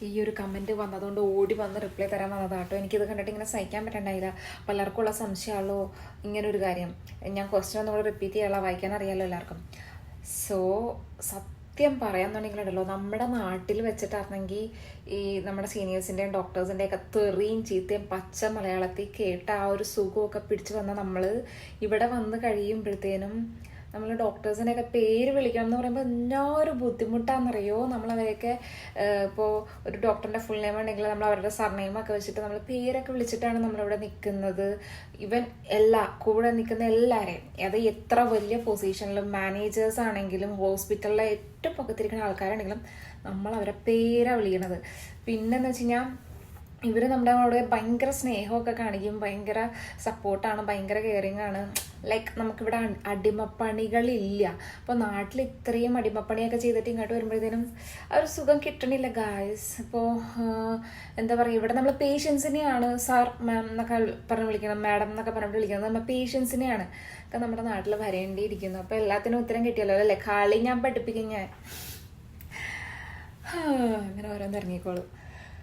ഈ ഒരു കമൻറ്റ് വന്നതുകൊണ്ട് ഓടി വന്ന് റിപ്ലൈ തരാൻ വന്നതാട്ടോ. എനിക്കിത് കണ്ടിട്ട് ഇങ്ങനെ സഹിക്കാൻ പറ്റണ്ടായില്ല. പലർക്കും ഉള്ള സംശയമാണല്ലോ ഇങ്ങനൊരു കാര്യം. ഞാൻ ക്വസ്റ്റ്യൻ ഒന്നും കൂടെ റിപ്പീറ്റ് ചെയ്യാനുള്ള വായിക്കാൻ അറിയാമല്ലോ എല്ലാവർക്കും. സോ സത്യം പറയാന്നുണ്ടെങ്കിലുണ്ടല്ലോ, നമ്മുടെ നാട്ടിൽ വെച്ചിട്ടാണെങ്കിൽ ഈ നമ്മുടെ സീനിയേഴ്സിൻ്റെയും ഡോക്ടേഴ്സിൻ്റെയും ഒക്കെ തെറിയും ചീത്തയും പച്ച മലയാളത്തിൽ കേട്ട ആ ഒരു സുഖമൊക്കെ പിടിച്ചു വന്ന നമ്മൾ ഇവിടെ വന്ന് കഴിയുമ്പോഴത്തേനും നമ്മൾ ഡോക്ടേഴ്സിനെയൊക്കെ പേര് വിളിക്കണം എന്ന് പറയുമ്പോൾ എന്നാ ഒരു ബുദ്ധിമുട്ടാണെന്നറിയോ. നമ്മളവരെയൊക്കെ ഇപ്പോൾ ഒരു ഡോക്ടറിൻ്റെ ഫുൾ നെയിം ഉണ്ടെങ്കിൽ നമ്മൾ അവരുടെ സർനെയിമൊക്കെ വെച്ചിട്ട് നമ്മൾ പേരൊക്കെ വിളിച്ചിട്ടാണ് നമ്മളിവിടെ നിൽക്കുന്നത്. ഇവൻ കൂടെ നിൽക്കുന്ന എല്ലാവരെയും, അത് എത്ര വലിയ പൊസിഷനിലും മാനേജേഴ്സ് ആണെങ്കിലും ഹോസ്പിറ്റലിലെ ഏറ്റവും പക്കത്തിരിക്കുന്ന ആൾക്കാരാണെങ്കിലും നമ്മൾ അവരെ പേരാണ് വിളിക്കണത്. പിന്നെന്ന് വെച്ച് കഴിഞ്ഞാൽ ഇവർ നമ്മുടെ അവിടെ ഭയങ്കര സ്നേഹമൊക്കെ കാണിക്കും, ഭയങ്കര സപ്പോർട്ടാണ്, ഭയങ്കര കെയറിങ് ആണ്. ലൈക്ക് നമുക്കിവിടെ അടിമപ്പണികളില്ല. അപ്പോൾ നാട്ടിൽ ഇത്രയും അടിമപ്പണിയൊക്കെ ചെയ്തിട്ട് ഇങ്ങോട്ട് വരുമ്പോഴത്തേനും ആ ഒരു സുഖം കിട്ടണില്ല ഗായ്സ്. ഇപ്പോൾ എന്താ പറയുക, ഇവിടെ നമ്മൾ പേഷ്യൻസിനെയാണ് സാർ മാം എന്നൊക്കെ പറഞ്ഞ് വിളിക്കണം, മാഡം എന്നൊക്കെ പറഞ്ഞിട്ട് വിളിക്കുന്നത്. നമ്മൾ പേഷ്യൻസിനെയാണ് ഒക്കെ നമ്മുടെ നാട്ടിൽ വരേണ്ടിയിരിക്കുന്നു. അപ്പോൾ എല്ലാത്തിനും ഉത്തരം കിട്ടിയല്ലോ അല്ലേ. കളി ഞാൻ പഠിപ്പിക്കും ഞാൻ. അങ്ങനെ ഓരോന്ന് ഇറങ്ങിക്കോളും.